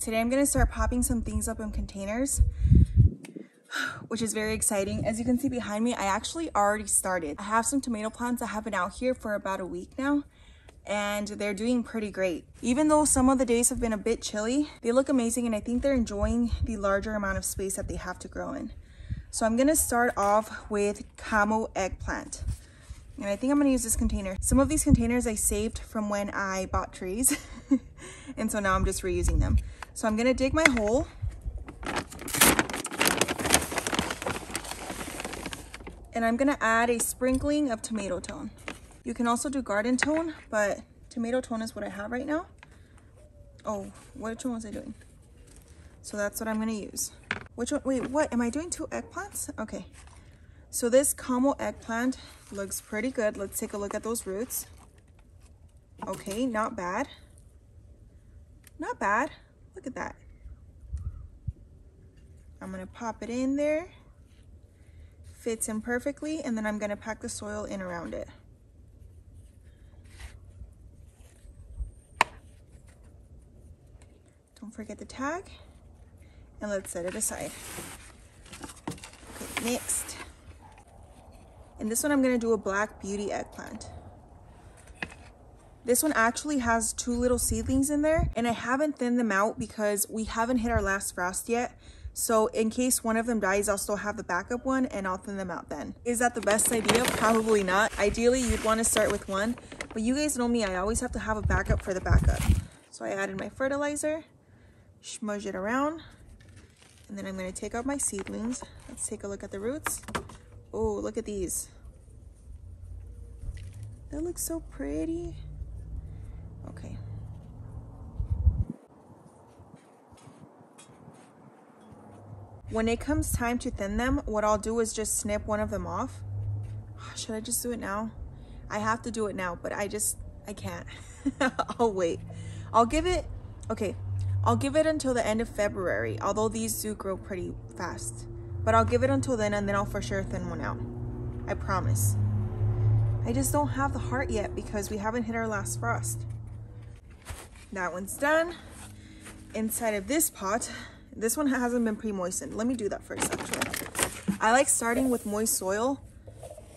Today I'm gonna start popping some things up in containers, which is very exciting. As you can see behind me, I actually already started. I have some tomato plants that have been out here for about a week now, and they're doing pretty great. Even though some of the days have been a bit chilly, they look amazing, and I think they're enjoying the larger amount of space that they have to grow in. So I'm gonna start off with Camo Eggplant. And I think I'm gonna use this container. Some of these containers I saved from when I bought trees. And so now I'm just reusing them. So I'm gonna dig my hole. And I'm gonna add a sprinkling of tomato tone. You can also do garden tone, but tomato tone is what I have right now. Oh, which one was I doing? So that's what I'm gonna use. Which one? Wait, what? Am I doing 2 eggplants? Okay. So this Camo Eggplant looks pretty good. Let's take a look at those roots. Okay, not bad. Not bad. Look at that. I'm gonna pop it in there. Fits in perfectly, and then I'm gonna pack the soil in around it. Don't forget the tag, and let's set it aside. Okay, next. And this one I'm gonna do a Black Beauty eggplant. This one actually has 2 little seedlings in there, and I haven't thinned them out because we haven't hit our last frost yet. So in case one of them dies, I'll still have the backup one, and I'll thin them out then. Is that the best idea? Probably not. Ideally, you'd want to start with one, but you guys know me, I always have to have a backup for the backup. So I added my fertilizer, smudge it around, and then I'm gonna take out my seedlings. Let's take a look at the roots. Oh, look at these. That looks so pretty. Okay. When it comes time to thin them, what I'll do is just snip one of them off. Should I just do it now? I have to do it now, but I can't. I'll wait. I'll give it until the end of February, although these do grow pretty fast. But I'll give it until then, and then I'll for sure thin one out. I promise. I just don't have the heart yet because we haven't hit our last frost. That one's done. Inside of this pot, this one hasn't been pre-moistened. Let me do that first, actually. I like starting with moist soil,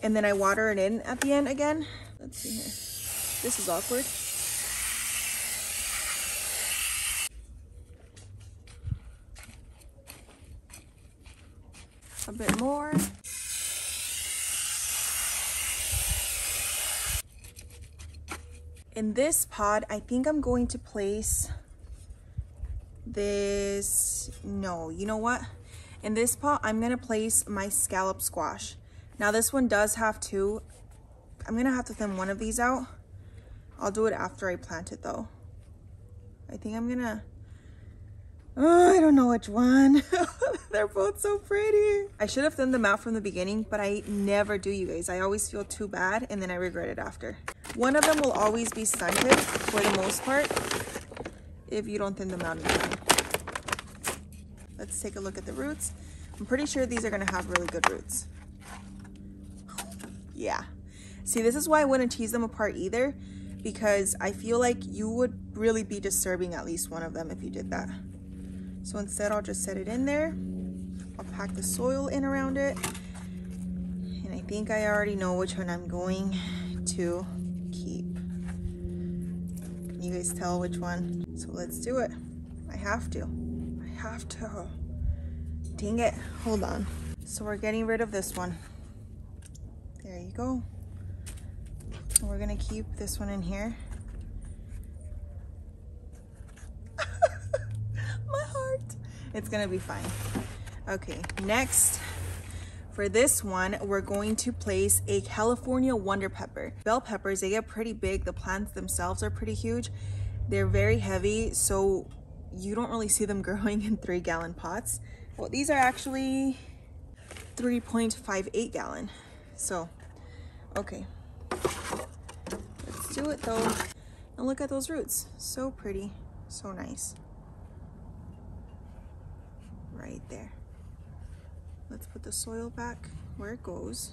and then I water it in at the end again. Let's see here. This is awkward. A bit more. In this pot, I think I'm going to place this. No, you know what? In this pot, I'm gonna place my Scallop Squash. Now this one does have 2. I'm gonna have to thin one of these out. I'll do it after I plant it though. I think I'm gonna, I don't know which one. They're both so pretty. I should have thinned them out from the beginning, but I never do, you guys. I always feel too bad, and then I regret it after. One of them will always be stunted for the most part if you don't thin them out in time. Let's take a look at the roots. I'm pretty sure these are gonna have really good roots. Yeah. See, this is why I wouldn't tease them apart either, because I feel like you would really be disturbing at least one of them if you did that. So instead, I'll just set it in there. I'll pack the soil in around it. And I think I already know which one I'm going to keep. Can you guys tell which one? So let's do it. I have to. Dang it. Hold on. So we're getting rid of this one. There you go. And we're gonna keep this one in here. My heart. It's gonna be fine. Okay, next, for this one, we're going to place a California Wonder Pepper. Bell peppers, they get pretty big. The plants themselves are pretty huge. They're very heavy, so you don't really see them growing in 3-gallon pots. Well, these are actually 3.58 gallon. So, okay. Let's do it though. And look at those roots. So pretty, so nice. Right there. Let's put the soil back where it goes.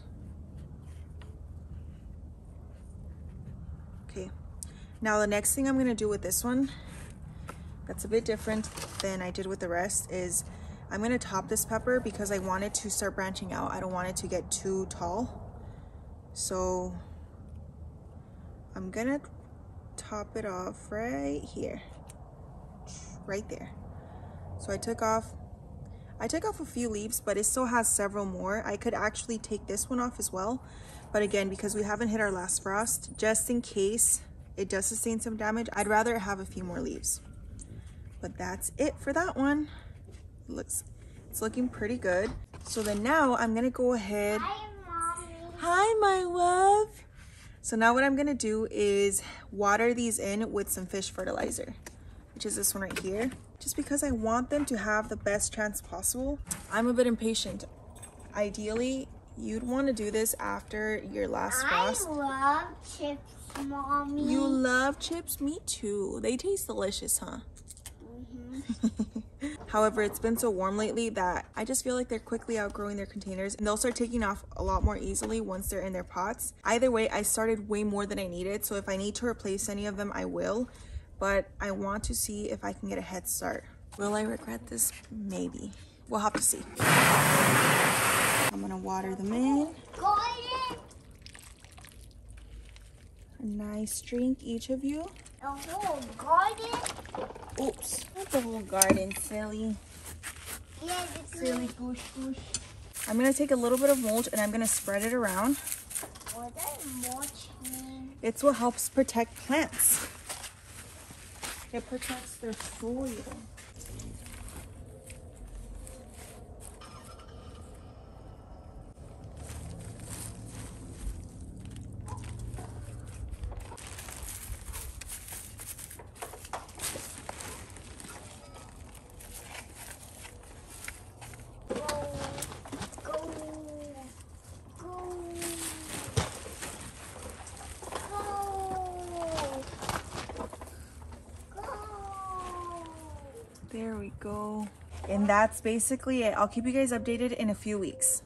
Okay, now the next thing I'm gonna do with this one that's a bit different than I did with the rest is I'm gonna top this pepper because I want it to start branching out. I don't want it to get too tall. So I'm gonna top it off right here, right there. So I took off a few leaves, but it still has several more. I could actually take this one off as well. But again, because we haven't hit our last frost, just in case it does sustain some damage, I'd rather have a few more leaves. But that's it for that one. It's looking pretty good. So then now I'm gonna go ahead. Hi, Mommy. Hi, my love. So now what I'm gonna do is water these in with some fish fertilizer, which is this one right here, just because I want them to have the best chance possible. I'm a bit impatient. Ideally, you'd want to do this after your last frost. I love chips, Mommy. You love chips? Me too. They taste delicious, huh? However, it's been so warm lately that I just feel like they're quickly outgrowing their containers and they'll start taking off a lot more easily once they're in their pots. Either way, I started way more than I needed, so if I need to replace any of them, I will. But I want to see if I can get a head start. Will I regret this? Maybe. We'll have to see. I'm gonna water them in. Garden. A nice drink, each of you. The whole garden. Oops, not the whole garden, silly. Yeah, Silly goosh goosh. I'm gonna take a little bit of mulch and I'm gonna spread it around. What does mulch mean? It's what helps protect plants. It protects their soil. There we go. And that's basically it. I'll keep you guys updated in a few weeks.